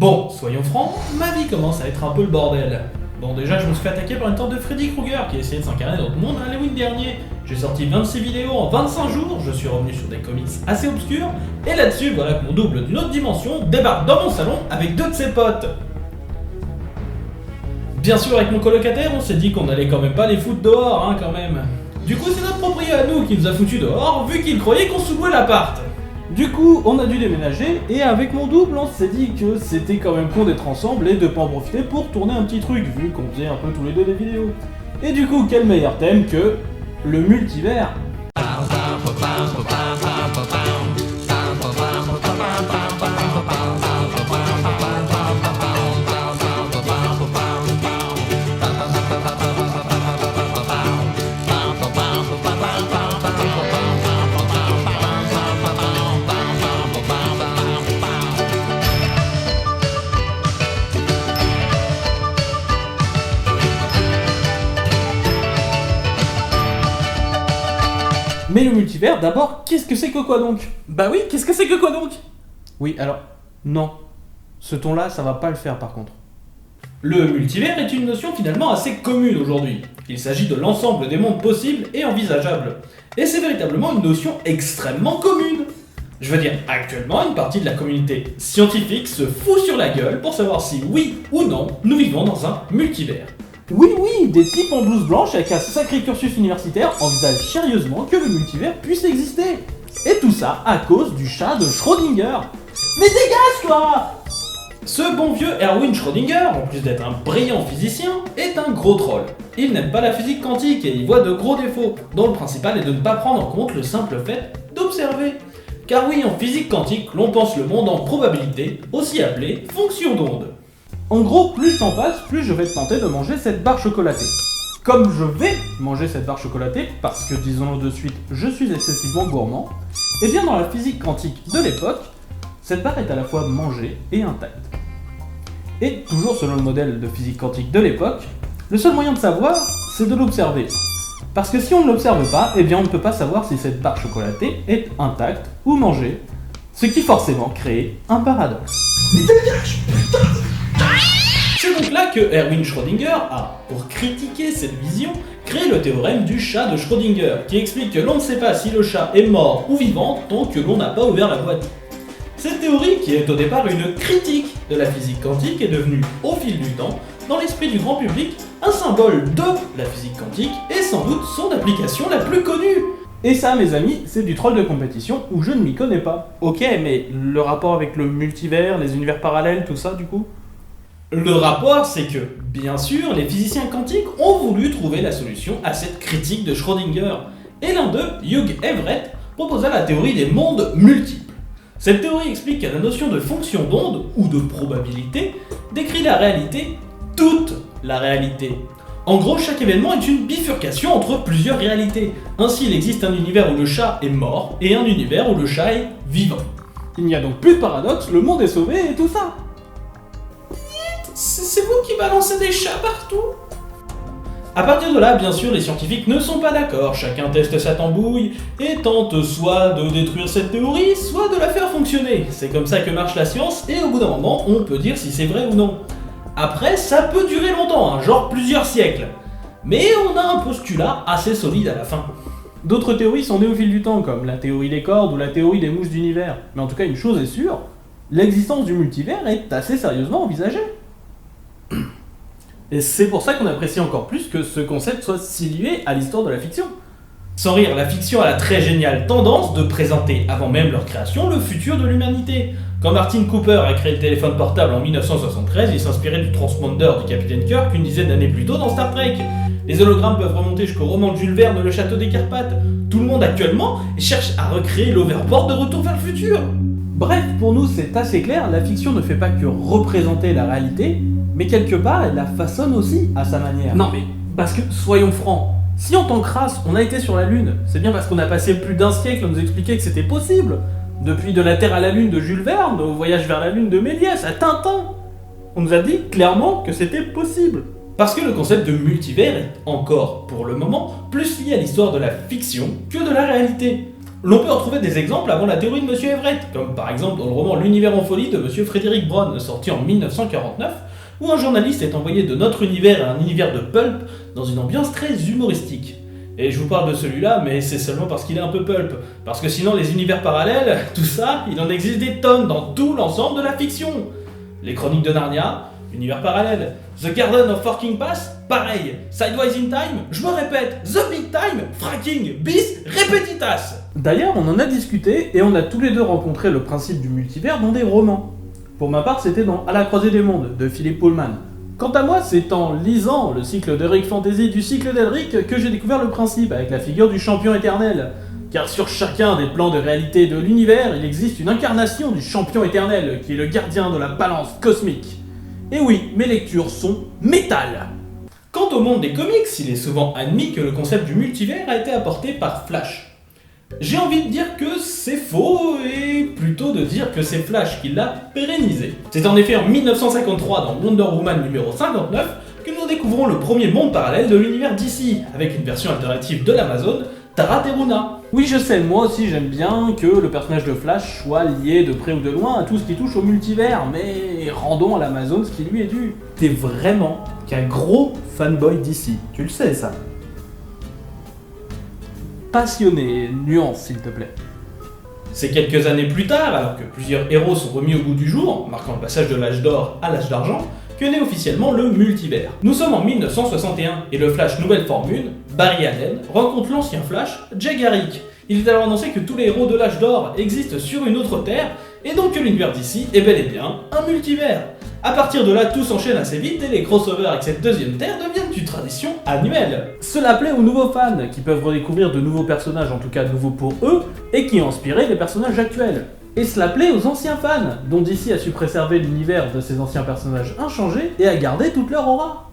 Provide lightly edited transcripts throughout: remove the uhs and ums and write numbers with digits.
Bon, soyons francs, ma vie commence à être un peu le bordel. Bon, déjà, je me suis fait attaquer par une tante de Freddy Krueger qui a essayé de s'incarner dans le monde à Halloween dernier. J'ai sorti 26 vidéos en 25 jours, je suis revenu sur des comics assez obscurs, et là-dessus, voilà que mon double d'une autre dimension débarque dans mon salon avec deux de ses potes. Bien sûr, avec mon colocataire, on s'est dit qu'on allait quand même pas les foutre dehors, hein, quand même. Du coup, c'est notre propriétaire à nous qui nous a foutus dehors, vu qu'il croyait qu'on sous-louait l'appart. Du coup, on a dû déménager, et avec mon double, on s'est dit que c'était quand même con d'être ensemble et de pas en profiter pour tourner un petit truc, vu qu'on faisait un peu tous les deux des vidéos. Et du coup, quel meilleur thème que le multivers. Mais le multivers, d'abord, qu'est-ce que c'est que quoi donc? Bah oui, qu'est-ce que c'est que quoi donc? Oui, alors, non. Ce ton-là, ça va pas le faire par contre. Le multivers est une notion finalement assez commune aujourd'hui. Il s'agit de l'ensemble des mondes possibles et envisageables. Et c'est véritablement une notion extrêmement commune. Je veux dire, actuellement, une partie de la communauté scientifique se fout sur la gueule pour savoir si, oui ou non, nous vivons dans un multivers. Oui, des types en blouse blanche avec un sacré cursus universitaire envisagent sérieusement que le multivers puisse exister. Et tout ça à cause du chat de Schrödinger. Mais dégage toi! Ce bon vieux Erwin Schrödinger, en plus d'être un brillant physicien, est un gros troll. Il n'aime pas la physique quantique et y voit de gros défauts, dont le principal est de ne pas prendre en compte le simple fait d'observer. Car oui, en physique quantique, l'on pense le monde en probabilité, aussi appelée fonction d'onde. En gros, plus le temps passe, plus je vais te tenter de manger cette barre chocolatée. Comme je vais manger cette barre chocolatée, parce que disons-le de suite, je suis excessivement gourmand, et bien dans la physique quantique de l'époque, cette barre est à la fois mangée et intacte. Et toujours selon le modèle de physique quantique de l'époque, le seul moyen de savoir, c'est de l'observer. Parce que si on ne l'observe pas, eh bien on ne peut pas savoir si cette barre chocolatée est intacte ou mangée, ce qui forcément crée un paradoxe. C'est donc là que Erwin Schrödinger a, pour critiquer cette vision, créé le théorème du chat de Schrödinger, qui explique que l'on ne sait pas si le chat est mort ou vivant tant que l'on n'a pas ouvert la boîte. Cette théorie, qui est au départ une critique de la physique quantique, est devenue, au fil du temps, dans l'esprit du grand public, un symbole de la physique quantique et sans doute son application la plus connue. Et ça, mes amis, c'est du troll de compétition où je ne m'y connais pas. Ok, mais le rapport avec le multivers, les univers parallèles, tout ça, du coup? Le rapport, c'est que, bien sûr, les physiciens quantiques ont voulu trouver la solution à cette critique de Schrödinger. Et l'un d'eux, Hugh Everett, proposa la théorie des mondes multiples. Cette théorie explique que la notion de fonction d'onde, ou de probabilité, décrit la réalité, toute la réalité. En gros, chaque événement est une bifurcation entre plusieurs réalités. Ainsi, il existe un univers où le chat est mort, et un univers où le chat est vivant. Il n'y a donc plus de paradoxe, le monde est sauvé et tout ça. C'est vous qui balancez des chats partout? À partir de là, bien sûr, les scientifiques ne sont pas d'accord, chacun teste sa tambouille et tente soit de détruire cette théorie, soit de la faire fonctionner. C'est comme ça que marche la science et au bout d'un moment, on peut dire si c'est vrai ou non. Après, ça peut durer longtemps, hein, genre plusieurs siècles. Mais on a un postulat assez solide à la fin. D'autres théories sont nées au fil du temps, comme la théorie des cordes ou la théorie des mouches d'univers. Mais en tout cas, une chose est sûre, l'existence du multivers est assez sérieusement envisagée. Et c'est pour ça qu'on apprécie encore plus que ce concept soit si lié à l'histoire de la fiction. Sans rire, la fiction a la très géniale tendance de présenter, avant même leur création, le futur de l'humanité. Quand Martin Cooper a créé le téléphone portable en 1973, il s'inspirait du transponder du capitaine Kirk une dizaine d'années plus tôt dans Star Trek. Les hologrammes peuvent remonter jusqu'au roman de Jules Verne, Le Château des Carpates. Tout le monde actuellement cherche à recréer l'overboard de Retour vers le futur. Bref, pour nous c'est assez clair, la fiction ne fait pas que représenter la réalité, mais quelque part elle la façonne aussi à sa manière. Non mais, parce que soyons francs, si en tant que race on a été sur la Lune, c'est bien parce qu'on a passé plus d'un siècle à nous expliquer que c'était possible. Depuis De la Terre à la Lune de Jules Verne, au Voyage vers la Lune de Méliès, à Tintin. On nous a dit clairement que c'était possible. Parce que le concept de multivers est encore, pour le moment, plus lié à l'histoire de la fiction que de la réalité. L'on peut retrouver des exemples avant la théorie de Monsieur Everett, comme par exemple dans le roman L'univers en folie de Monsieur Frédéric Brown, sorti en 1949, où un journaliste est envoyé de notre univers à un univers de pulp dans une ambiance très humoristique. Et je vous parle de celui-là, mais c'est seulement parce qu'il est un peu pulp. Parce que sinon, les univers parallèles, tout ça, il en existe des tonnes dans tout l'ensemble de la fiction. Les Chroniques de Narnia, univers parallèle. The Garden of Forking Pass, pareil. Sidewise in Time, je me répète, The Big Time, fracking, bis, repetitas. D'ailleurs, on en a discuté et on a tous les deux rencontré le principe du multivers dans des romans. Pour ma part, c'était dans À la croisée des mondes de Philippe Pullman. Quant à moi, c'est en lisant le cycle d'Eric Fantasy du cycle d'Elric que j'ai découvert le principe avec la figure du champion éternel. Car sur chacun des plans de réalité de l'univers, il existe une incarnation du champion éternel qui est le gardien de la balance cosmique. Et oui, mes lectures sont métal. Quant au monde des comics, il est souvent admis que le concept du multivers a été apporté par Flash. J'ai envie de dire que c'est faux, et plutôt de dire que c'est Flash qui l'a pérennisé. C'est en effet en 1953 dans Wonder Woman numéro 59 que nous découvrons le premier monde parallèle de l'univers DC, avec une version alternative de l'Amazon, Tara Teruna. Oui, je sais, moi aussi j'aime bien que le personnage de Flash soit lié de près ou de loin à tout ce qui touche au multivers, mais rendons à l'Amazon ce qui lui est dû. T'es vraiment qu'un gros fanboy DC, tu le sais ça. Passionné, nuance s'il te plaît. C'est quelques années plus tard, alors que plusieurs héros sont remis au goût du jour, marquant le passage de l'âge d'or à l'âge d'argent, que naît officiellement le multivers. Nous sommes en 1961, et le Flash nouvelle formule, Barry Allen, rencontre l'ancien Flash, Jay Garrick. Il est alors annoncé que tous les héros de l'âge d'or existent sur une autre Terre, et donc que l'univers d'ici est bel et bien un multivers. A partir de là, tout s'enchaîne assez vite et les crossovers avec cette deuxième Terre deviennent une tradition annuelle. Cela plaît aux nouveaux fans, qui peuvent redécouvrir de nouveaux personnages, en tout cas nouveaux pour eux, et qui ont inspiré les personnages actuels. Et cela plaît aux anciens fans, dont DC a su préserver l'univers de ses anciens personnages inchangés et a gardé toute leur aura.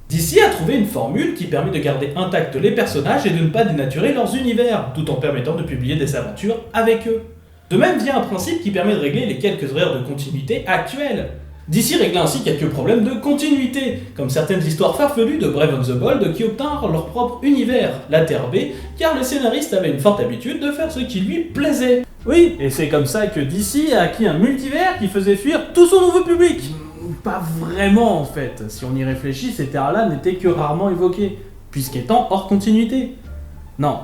DC a trouvé une formule qui permet de garder intacts les personnages et de ne pas dénaturer leurs univers, tout en permettant de publier des aventures avec eux. De même vient un principe qui permet de régler les quelques erreurs de continuité actuelles. DC régla ainsi quelques problèmes de continuité, comme certaines histoires farfelues de Brave and the Bold qui obtinrent leur propre univers, la Terre B, car le scénariste avait une forte habitude de faire ce qui lui plaisait. Oui, et c'est comme ça que DC a acquis un multivers qui faisait fuir tout son nouveau public. Pas vraiment en fait, si on y réfléchit, ces terres-là n'étaient que rarement évoquées, puisqu'étant hors continuité. Non.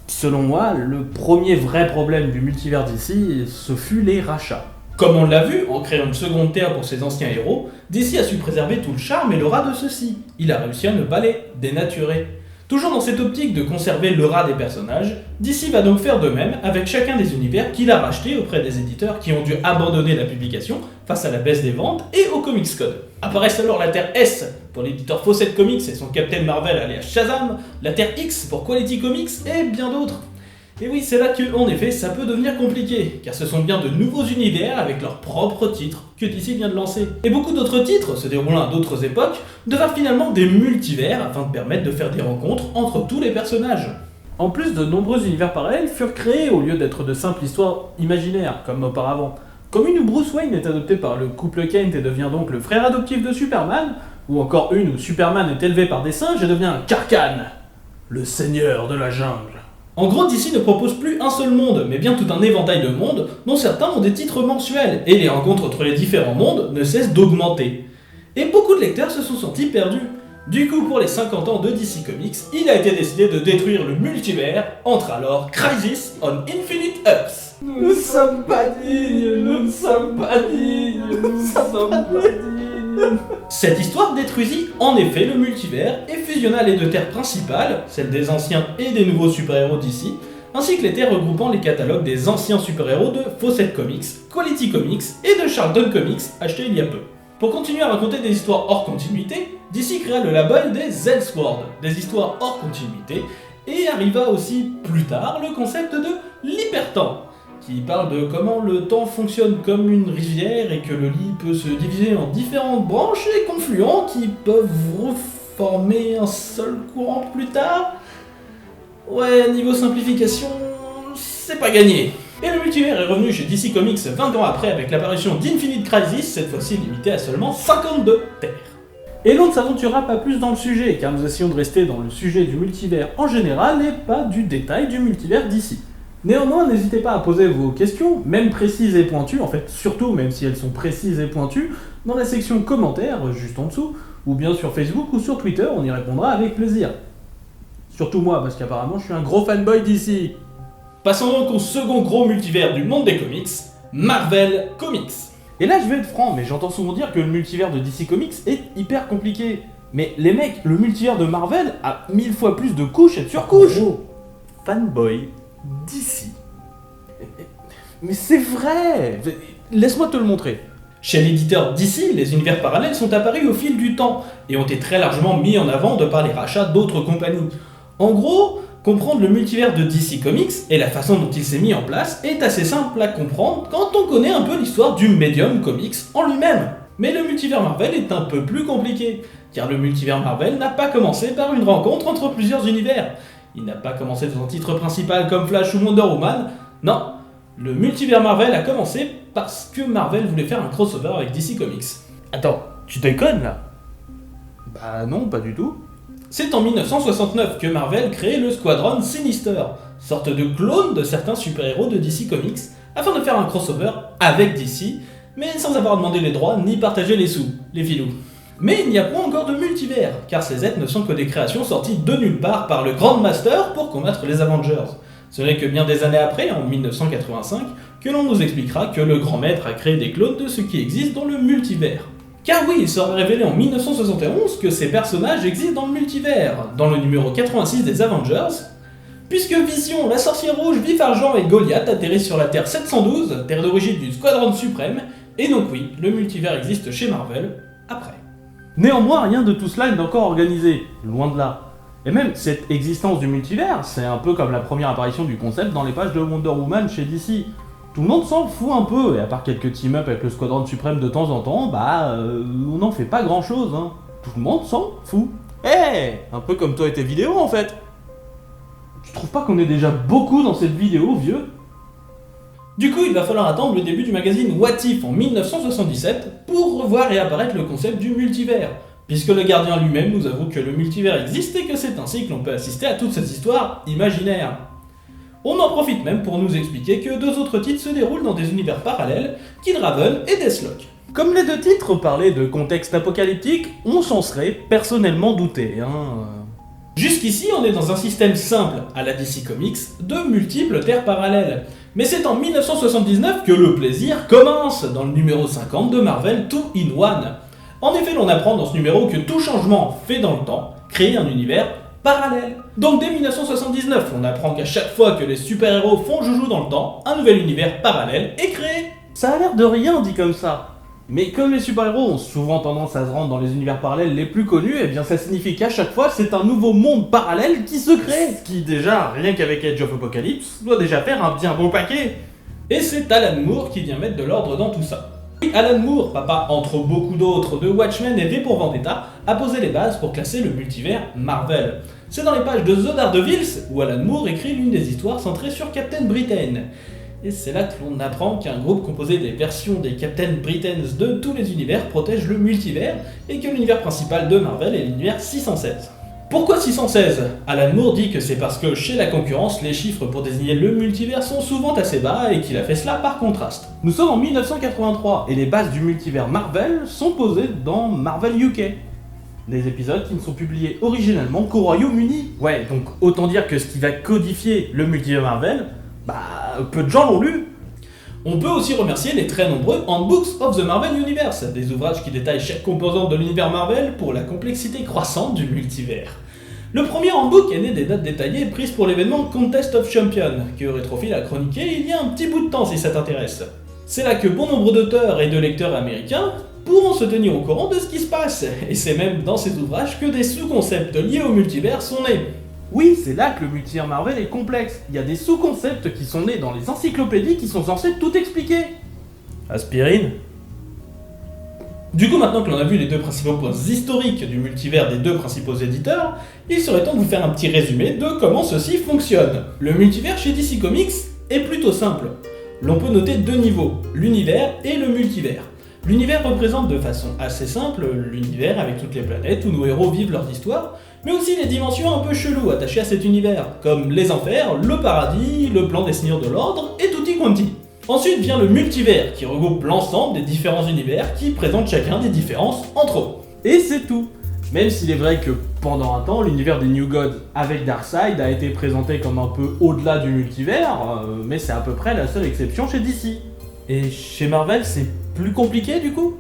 Selon moi, le premier vrai problème du multivers DC, ce fut les rachats. Comme on l'a vu, en créant une seconde Terre pour ses anciens héros, DC a su préserver tout le charme et l'aura de ceux-ci. Il a réussi à ne pas les dénaturer. Toujours dans cette optique de conserver l'aura des personnages, DC va donc faire de même avec chacun des univers qu'il a rachetés auprès des éditeurs qui ont dû abandonner la publication face à la baisse des ventes et au Comics Code. Apparaissent alors la Terre S pour l'éditeur Fawcett Comics et son Captain Marvel alias Shazam, la Terre X pour Quality Comics et bien d'autres. Et oui, c'est là que, en effet, ça peut devenir compliqué, car ce sont bien de nouveaux univers avec leurs propres titres que DC vient de lancer. Et beaucoup d'autres titres, se déroulant à d'autres époques, devinrent finalement des multivers afin de permettre de faire des rencontres entre tous les personnages. En plus, de nombreux univers parallèles furent créés au lieu d'être de simples histoires imaginaires, comme auparavant. Comme une où Bruce Wayne est adopté par le couple Kent et devient donc le frère adoptif de Superman, ou encore une où Superman est élevé par des singes et devient Karkan, le seigneur de la jungle. En gros, DC ne propose plus un seul monde, mais bien tout un éventail de mondes, dont certains ont des titres mensuels, et les rencontres entre les différents mondes ne cessent d'augmenter. Et beaucoup de lecteurs se sont sentis perdus. Du coup, pour les 50 ans de DC Comics, il a été décidé de détruire le multivers, entre alors Crisis on Infinite Earths. Nous ne sommes pas dignes, nous ne sommes pas dignes, nous ne sommes pas dignes. Cette histoire détruisit en effet le multivers et fusionna les deux terres principales, celles des anciens et des nouveaux super-héros d'ici, ainsi que les terres regroupant les catalogues des anciens super-héros de Fawcett Comics, Quality Comics et de Charlton Comics achetés il y a peu. Pour continuer à raconter des histoires hors continuité, DC créa le label des Elseworlds, des histoires hors continuité, et arriva aussi plus tard le concept de l'hypertemps, qui parle de comment le temps fonctionne comme une rivière et que le lit peut se diviser en différentes branches et confluents qui peuvent reformer un seul courant plus tard. Ouais, niveau simplification, c'est pas gagné. Et le multivers est revenu chez DC Comics 20 ans après avec l'apparition d'Infinite Crisis, cette fois-ci limitée à seulement 52 terres. Et l'on ne s'aventurera pas plus dans le sujet, car nous essayons de rester dans le sujet du multivers en général et pas du détail du multivers d'ici. Néanmoins, n'hésitez pas à poser vos questions, même précises et pointues, en fait, surtout même si elles sont précises et pointues, dans la section commentaires, juste en dessous, ou bien sur Facebook ou sur Twitter, on y répondra avec plaisir. Surtout moi, parce qu'apparemment je suis un gros fanboy d'ici. Passons donc au second gros multivers du monde des comics, Marvel Comics. Et là je vais être franc, mais j'entends souvent dire que le multivers de DC Comics est hyper compliqué. Mais les mecs, le multivers de Marvel a 1000 fois plus de couches et de surcouches. Fanboy d'ici. Mais c'est vrai. Laisse-moi te le montrer. Chez l'éditeur DC, les univers parallèles sont apparus au fil du temps et ont été très largement mis en avant de par les rachats d'autres compagnies. En gros, comprendre le multivers de DC Comics et la façon dont il s'est mis en place est assez simple à comprendre quand on connaît un peu l'histoire du médium comics en lui-même. Mais le multivers Marvel est un peu plus compliqué, car le multivers Marvel n'a pas commencé par une rencontre entre plusieurs univers. Il n'a pas commencé dans un titre principal comme Flash ou Wonder Woman, non. Le multivers Marvel a commencé parce que Marvel voulait faire un crossover avec DC Comics. Attends, tu déconnes là? Bah non, pas du tout. C'est en 1969 que Marvel crée le Squadron Sinister, sorte de clone de certains super-héros de DC Comics, afin de faire un crossover avec DC, mais sans avoir demandé les droits ni partagé les sous, les filous. Mais il n'y a pas encore de multivers, car ces êtres ne sont que des créations sorties de nulle part par le Grand Master pour combattre les Avengers. Ce n'est que bien des années après, en 1985, que l'on nous expliquera que le Grand Maître a créé des clones de ce qui existe dans le multivers. Car oui, il sera révélé en 1971 que ces personnages existent dans le multivers, dans le numéro 86 des Avengers, puisque Vision, la sorcière rouge, Vif Argent et Goliath atterrissent sur la Terre 712, terre d'origine du Squadron Suprême, et donc oui, le multivers existe chez Marvel, après. Néanmoins, rien de tout cela n'est encore organisé, loin de là. Et même cette existence du multivers, c'est un peu comme la première apparition du concept dans les pages de Wonder Woman chez DC. Tout le monde s'en fout un peu, et à part quelques team-up avec le Squadron Suprême de temps en temps, on n'en fait pas grand-chose, hein. Tout le monde s'en fout. Un peu comme toi et tes vidéos en fait. Tu trouves pas qu'on est déjà beaucoup dans cette vidéo, vieux? Du coup, il va falloir attendre le début du magazine What If en 1977 pour revoir réapparaître le concept du multivers, puisque le gardien lui-même nous avoue que le multivers existe et que c'est ainsi que l'on peut assister à toutes ces histoires imaginaires. On en profite même pour nous expliquer que deux autres titres se déroulent dans des univers parallèles, Kid Raven et Deathstroke. Comme les deux titres parlaient de contexte apocalyptique, on s'en serait personnellement douté, Jusqu'ici, on est dans un système simple, à la DC Comics, de multiples terres parallèles. Mais c'est en 1979 que le plaisir commence, dans le numéro 50 de Marvel 2-in-1. En effet, l'on apprend dans ce numéro que tout changement fait dans le temps crée un univers parallèle. Donc dès 1979, on apprend qu'à chaque fois que les super-héros font joujou dans le temps, un nouvel univers parallèle est créé. Ça a l'air de rien dit comme ça. Mais comme les super-héros ont souvent tendance à se rendre dans les univers parallèles les plus connus, eh bien ça signifie qu'à chaque fois c'est un nouveau monde parallèle qui se crée. Ce qui déjà, rien qu'avec Age of Apocalypse, doit déjà faire un bien bon paquet. Et c'est Alan Moore qui vient mettre de l'ordre dans tout ça. Alan Moore, papa entre beaucoup d'autres de Watchmen et V pour Vendetta, a posé les bases pour classer le multivers Marvel. C'est dans les pages de The Daredevils où Alan Moore écrit l'une des histoires centrées sur Captain Britain. Et c'est là que l'on apprend qu'un groupe composé des versions des Captain Britains de tous les univers protège le multivers et que l'univers principal de Marvel est l'univers 616. Pourquoi 616 ? Alan Moore dit que c'est parce que chez la concurrence, les chiffres pour désigner le multivers sont souvent assez bas et qu'il a fait cela par contraste. Nous sommes en 1983 et les bases du multivers Marvel sont posées dans Marvel UK. Des épisodes qui ne sont publiés originellement qu'au Royaume-Uni. Ouais, donc autant dire que ce qui va codifier le multivers Marvel, peu de gens l'ont lu. On peut aussi remercier les très nombreux Handbooks of the Marvel Universe, des ouvrages qui détaillent chaque composante de l'univers Marvel pour la complexité croissante du multivers. Le premier handbook est né des dates détaillées prises pour l'événement Contest of Champions, que Rétrophile a chroniqué il y a un petit bout de temps si ça t'intéresse. C'est là que bon nombre d'auteurs et de lecteurs américains pourront se tenir au courant de ce qui se passe, et c'est même dans ces ouvrages que des sous-concepts liés au multivers sont nés. Oui, c'est là que le multivers Marvel est complexe. Il y a des sous-concepts qui sont nés dans les encyclopédies qui sont censés tout expliquer. Aspirine. Du coup, maintenant que l'on a vu les deux principaux points historiques du multivers des deux principaux éditeurs, il serait temps de vous faire un petit résumé de comment ceci fonctionne. Le multivers chez DC Comics est plutôt simple. L'on peut noter deux niveaux, l'univers et le multivers. L'univers représente de façon assez simple l'univers avec toutes les planètes où nos héros vivent leurs histoires, mais aussi les dimensions un peu cheloues attachées à cet univers, comme les enfers, le paradis, le plan des seigneurs de l'ordre et tutti quanti. Ensuite vient le multivers, qui regroupe l'ensemble des différents univers qui présentent chacun des différences entre eux. Et c'est tout. Même s'il est vrai que pendant un temps, l'univers des New Gods avec Darkseid a été présenté comme un peu au-delà du multivers, mais c'est à peu près la seule exception chez DC. Et chez Marvel, c'est plus compliqué du coup ?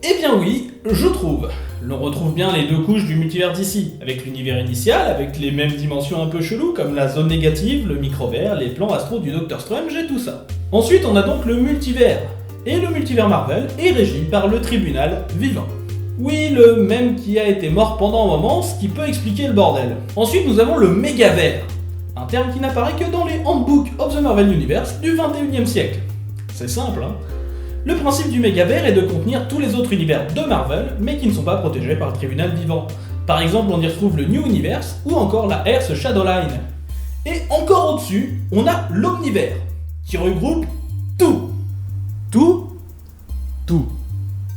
Eh bien oui, je trouve. L'on retrouve bien les deux couches du multivers d'ici, avec l'univers initial, avec les mêmes dimensions un peu cheloues comme la zone négative, le microvers, les plans astro du Doctor Strange et tout ça. Ensuite on a donc le multivers, et le multivers Marvel est régi par le tribunal vivant. Oui, le même qui a été mort pendant un moment, ce qui peut expliquer le bordel. Ensuite nous avons le mégavers, un terme qui n'apparaît que dans les Handbook of the Marvel Universe du 21e siècle. C'est simple, hein. Le principe du mégavers est de contenir tous les autres univers de Marvel, mais qui ne sont pas protégés par le tribunal vivant. Par exemple, on y retrouve le New Universe ou encore la Earth Shadowline. Et encore au-dessus, on a l'Omnivers, qui regroupe tout. Tout.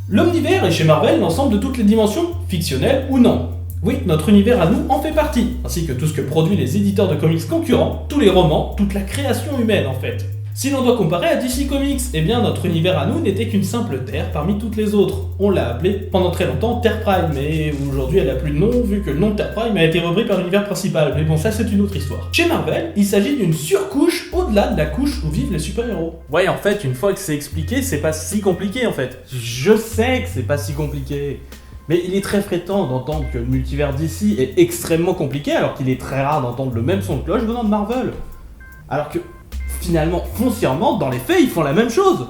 L'Omnivers est chez Marvel l'ensemble de toutes les dimensions, fictionnelles ou non. Oui, notre univers à nous en fait partie, ainsi que tout ce que produisent les éditeurs de comics concurrents, tous les romans, toute la création humaine en fait. Si l'on doit comparer à DC Comics, eh bien notre univers à nous n'était qu'une simple Terre parmi toutes les autres. On l'a appelée pendant très longtemps Terre Prime, mais aujourd'hui elle n'a plus de nom vu que le nom de Terre Prime a été repris par l'univers principal, mais bon ça c'est une autre histoire. Chez Marvel, il s'agit d'une surcouche au-delà de la couche où vivent les super-héros. Ouais, en fait, une fois que c'est expliqué, c'est pas si compliqué en fait. Je sais que c'est pas si compliqué. Mais il est très fréquent d'entendre que le multivers d'ici est extrêmement compliqué, alors qu'il est très rare d'entendre le même son de cloche venant de Marvel. Alors que, finalement, foncièrement, dans les faits, ils font la même chose.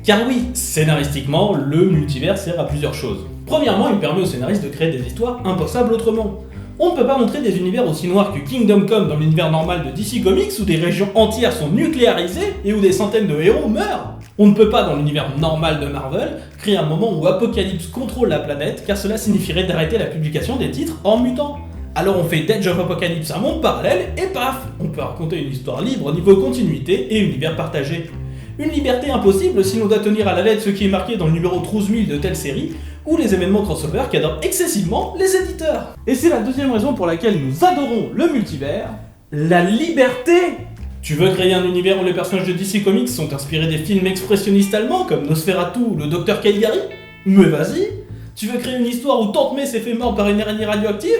Car oui, scénaristiquement, le multivers sert à plusieurs choses. Premièrement, il permet aux scénaristes de créer des histoires impensables autrement. On ne peut pas montrer des univers aussi noirs que Kingdom Come dans l'univers normal de DC Comics où des régions entières sont nucléarisées et où des centaines de héros meurent. On ne peut pas dans l'univers normal de Marvel créer un moment où Apocalypse contrôle la planète car cela signifierait d'arrêter la publication des titres hors mutant. Alors on fait Dead of Apocalypse un monde parallèle et paf, on peut raconter une histoire libre niveau continuité et univers partagé. Une liberté impossible si l'on doit tenir à la lettre ce qui est marqué dans le numéro 13000 de telle série, ou les événements crossover qu'adorent excessivement les éditeurs. Et c'est la deuxième raison pour laquelle nous adorons le multivers, la liberté. Tu veux créer un univers où les personnages de DC Comics sont inspirés des films expressionnistes allemands comme Nosferatu ou le Docteur Caligari? Mais vas-y. Tu veux créer une histoire où Tante May s'est fait mordre par une araignée radioactive?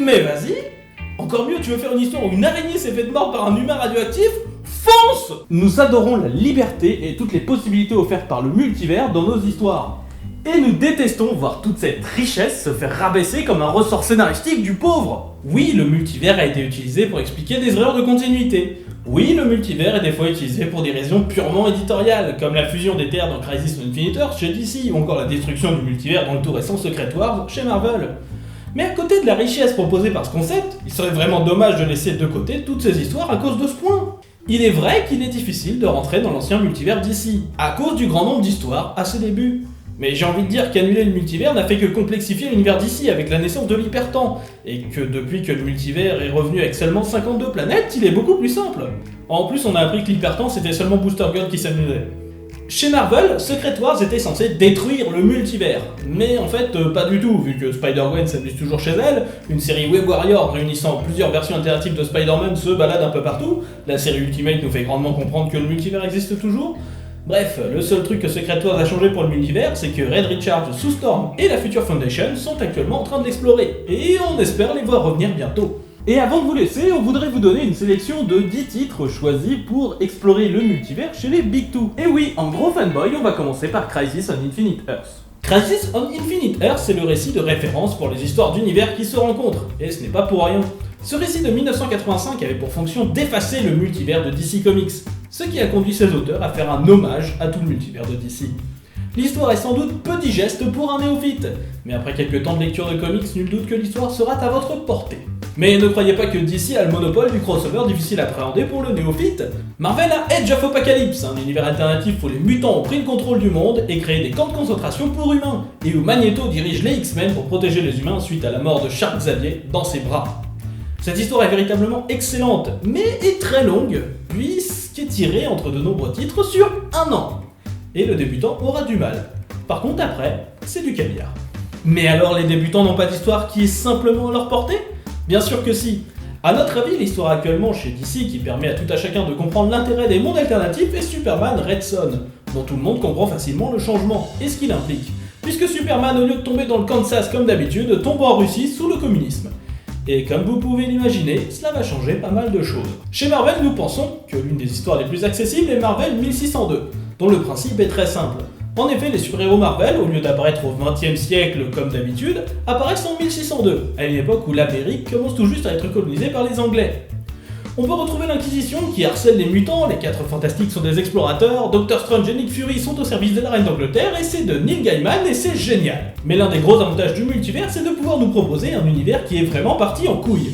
Mais vas-y. Encore mieux, tu veux faire une histoire où une araignée s'est fait mordre par un humain radioactif? Fonce! Nous adorons la liberté et toutes les possibilités offertes par le multivers dans nos histoires. Et nous détestons voir toute cette richesse se faire rabaisser comme un ressort scénaristique du pauvre. Oui, le multivers a été utilisé pour expliquer des erreurs de continuité. Oui, le multivers est des fois utilisé pour des raisons purement éditoriales, comme la fusion des terres dans Crisis on Infinite Earths chez DC, ou encore la destruction du multivers dans le tout récent Secret Wars chez Marvel. Mais à côté de la richesse proposée par ce concept, il serait vraiment dommage de laisser de côté toutes ces histoires à cause de ce point. Il est vrai qu'il est difficile de rentrer dans l'ancien multivers d'ici, à cause du grand nombre d'histoires à ses débuts. Mais j'ai envie de dire qu'annuler le multivers n'a fait que complexifier l'univers d'ici avec la naissance de l'hypertemps, et que depuis que le multivers est revenu avec seulement 52 planètes, il est beaucoup plus simple. En plus, on a appris que l'hypertemps c'était seulement Booster Gold qui s'amusait. Chez Marvel, Secret Wars était censé détruire le multivers, mais en fait pas du tout, vu que Spider-Gwen s'amuse toujours chez elle, une série Web Warrior réunissant plusieurs versions alternatives de Spider-Man se balade un peu partout, la série Ultimate nous fait grandement comprendre que le multivers existe toujours. Bref, le seul truc que Secret Wars a changé pour le multivers, c'est que Red Richards, Sue Storm et la Future Foundation sont actuellement en train de l'explorer, et on espère les voir revenir bientôt. Et avant de vous laisser, on voudrait vous donner une sélection de 10 titres choisis pour explorer le multivers chez les Big Two. Et oui, en gros fanboy, on va commencer par Crisis on Infinite Earths. Crisis on Infinite Earths, c'est le récit de référence pour les histoires d'univers qui se rencontrent, et ce n'est pas pour rien. Ce récit de 1985 avait pour fonction d'effacer le multivers de DC Comics, ce qui a conduit ses auteurs à faire un hommage à tout le multivers de DC. L'histoire est sans doute peu digeste pour un néophyte, mais après quelques temps de lecture de comics, nul doute que l'histoire sera à votre portée. Mais ne croyez pas que DC a le monopole du crossover difficile à appréhender pour le néophyte. Marvel a Edge of Apocalypse, un univers alternatif où les mutants ont pris le contrôle du monde et créé des camps de concentration pour humains, et où Magneto dirige les X-Men pour protéger les humains suite à la mort de Charles Xavier dans ses bras. Cette histoire est véritablement excellente, mais est très longue, puisqu'elle qui est tiré entre de nombreux titres sur un an. Et le débutant aura du mal. Par contre après, c'est du caviar. Mais alors les débutants n'ont pas d'histoire qui est simplement à leur portée? Bien sûr que si. A notre avis, l'histoire actuellement chez DC qui permet à tout à chacun de comprendre l'intérêt des mondes alternatifs est Superman Red Son, dont tout le monde comprend facilement le changement et ce qu'il implique, puisque Superman, au lieu de tomber dans le Kansas comme d'habitude, tombe en Russie sous le communisme. Et comme vous pouvez l'imaginer, cela va changer pas mal de choses. Chez Marvel, nous pensons que l'une des histoires les plus accessibles est Marvel 1602, dont le principe est très simple. En effet, les super-héros Marvel, au lieu d'apparaître au XXe siècle comme d'habitude, apparaissent en 1602, à une époque où l'Amérique commence tout juste à être colonisée par les Anglais. On peut retrouver l'Inquisition qui harcèle les mutants, les 4 Fantastiques sont des explorateurs, Doctor Strange et Nick Fury sont au service de la Reine d'Angleterre et c'est de Neil Gaiman et c'est génial. Mais l'un des gros avantages du multivers, c'est de pouvoir nous proposer un univers qui est vraiment parti en couille.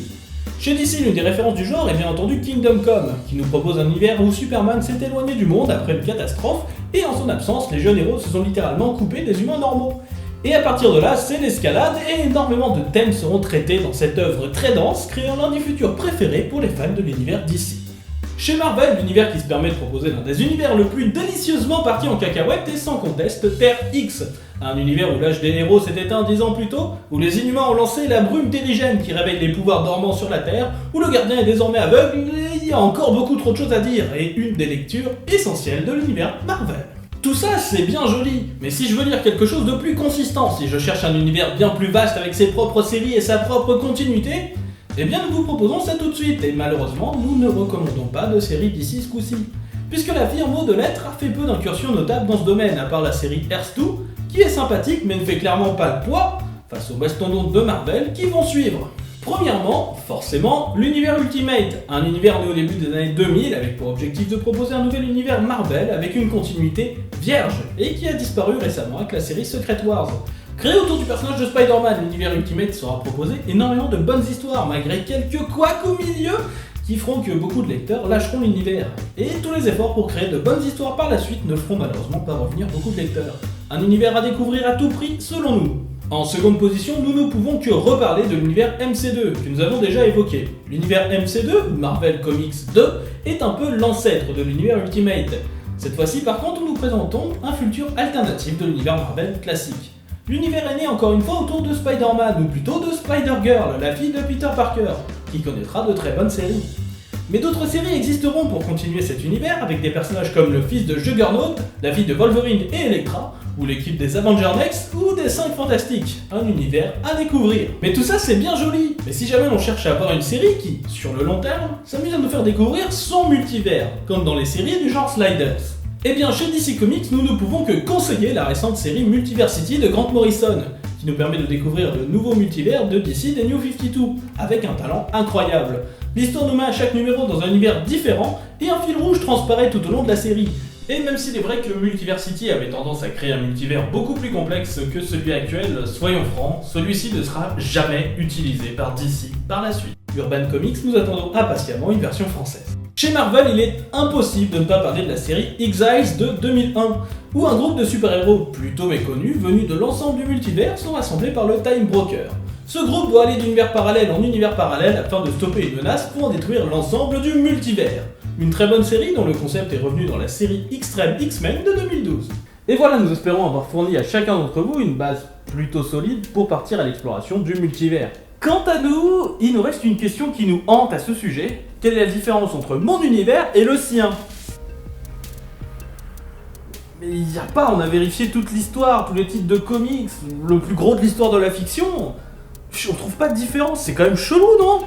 Chez DC, l'une des références du genre est bien entendu Kingdom Come, qui nous propose un univers où Superman s'est éloigné du monde après une catastrophe, et en son absence, les jeunes héros se sont littéralement coupés des humains normaux. Et à partir de là, c'est l'escalade, et énormément de thèmes seront traités dans cette œuvre très dense, créant l'un des futurs préférés pour les fans de l'univers DC. Chez Marvel, l'univers qui se permet de proposer l'un des univers le plus délicieusement parti en cacahuète est sans conteste Terre X, un univers où l'âge des héros s'est éteint 10 ans plus tôt, où les Inhumains ont lancé la brume terrigène qui réveille les pouvoirs dormants sur la Terre, où le gardien est désormais aveugle, et il y a encore beaucoup trop de choses à dire, et une des lectures essentielles de l'univers Marvel. Tout ça, c'est bien joli, mais si je veux lire quelque chose de plus consistant, si je cherche un univers bien plus vaste avec ses propres séries et sa propre continuité, eh bien nous vous proposons ça tout de suite, et malheureusement, nous ne recommandons pas de série d'ici ce coup-ci, puisque la firme Eau de Lettres a fait peu d'incursions notables dans ce domaine, à part la série Earth 2, qui est sympathique mais ne fait clairement pas le poids face aux mastodontes de Marvel qui vont suivre. Premièrement, forcément, l'univers Ultimate, un univers né au début des années 2000 avec pour objectif de proposer un nouvel univers Marvel avec une continuité vierge et qui a disparu récemment avec la série Secret Wars. Créé autour du personnage de Spider-Man, l'univers Ultimate sera proposé énormément de bonnes histoires malgré quelques couacs au milieu qui feront que beaucoup de lecteurs lâcheront l'univers. Et tous les efforts pour créer de bonnes histoires par la suite ne feront malheureusement pas revenir beaucoup de lecteurs. Un univers à découvrir à tout prix selon nous. En seconde position, nous ne pouvons que reparler de l'univers MC2, que nous avons déjà évoqué. L'univers MC2, ou Marvel Comics 2, est un peu l'ancêtre de l'univers Ultimate. Cette fois-ci, par contre, nous présentons un futur alternatif de l'univers Marvel classique. L'univers est né encore une fois autour de Spider-Man, ou plutôt de Spider-Girl, la fille de Peter Parker, qui connaîtra de très bonnes séries. Mais d'autres séries existeront pour continuer cet univers, avec des personnages comme le fils de Juggernaut, la fille de Wolverine et Elektra, ou l'équipe des Avengers Next, ou des 5 Fantastiques, un univers à découvrir. Mais tout ça c'est bien joli, mais si jamais on cherche à avoir une série qui, sur le long terme, s'amuse à nous faire découvrir son multivers, comme dans les séries du genre Sliders. Eh bien chez DC Comics, nous ne pouvons que conseiller la récente série Multiversity de Grant Morrison, qui nous permet de découvrir le nouveau multivers de DC des New 52, avec un talent incroyable. L'histoire nous met à chaque numéro dans un univers différent, et un fil rouge transparaît tout au long de la série. Et même s'il est vrai que Multiversity avait tendance à créer un multivers beaucoup plus complexe que celui actuel, soyons francs, celui-ci ne sera jamais utilisé par DC par la suite. Urban Comics, nous attendons impatiemment une version française. Chez Marvel, il est impossible de ne pas parler de la série Exiles de 2001, où un groupe de super-héros plutôt méconnus, venus de l'ensemble du multivers, sont rassemblés par le Time Broker. Ce groupe doit aller d'univers parallèle en univers parallèle afin de stopper une menace pour en détruire l'ensemble du multivers. Une très bonne série dont le concept est revenu dans la série Extreme X-Men de 2012. Et voilà, nous espérons avoir fourni à chacun d'entre vous une base plutôt solide pour partir à l'exploration du multivers. Quant à nous, il nous reste une question qui nous hante à ce sujet. Quelle est la différence entre mon univers et le sien? Mais il n'y a pas, on a vérifié toute l'histoire, tous les titres de comics, le plus gros de l'histoire de la fiction. On trouve pas de différence, c'est quand même chelou, non?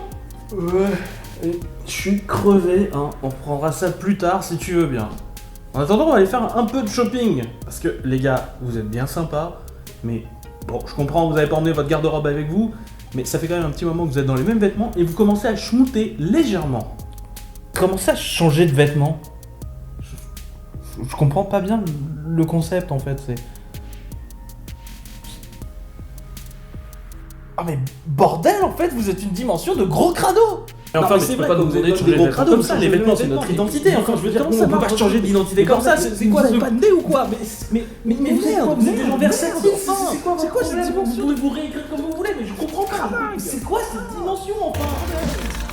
Ouais, je suis crevé, hein. On reprendra ça plus tard si tu veux bien. En attendant, on va aller faire un peu de shopping. Parce que les gars, vous êtes bien sympas, mais bon, je comprends, vous avez pas emmené votre garde-robe avec vous, mais ça fait quand même un petit moment que vous êtes dans les mêmes vêtements et vous commencez à schmouter légèrement. Commencez à changer de vêtements. Je comprends pas bien le concept en fait, c'est... Ah mais bordel en fait, vous êtes une dimension de gros crado. Enfin, mais c'est pas nous demander de changer des gros crados comme ça, les vêtements c'est notre identité, enfin je veux dire, on peut pas changer d'identité comme ça, c'est quoi, vous pas de nez ou quoi? Mais vous êtes des gens versatiles, c'est quoi cette dimension? Vous pouvez vous réécrire comme vous voulez, mais je comprends pas. C'est quoi cette dimension enfin?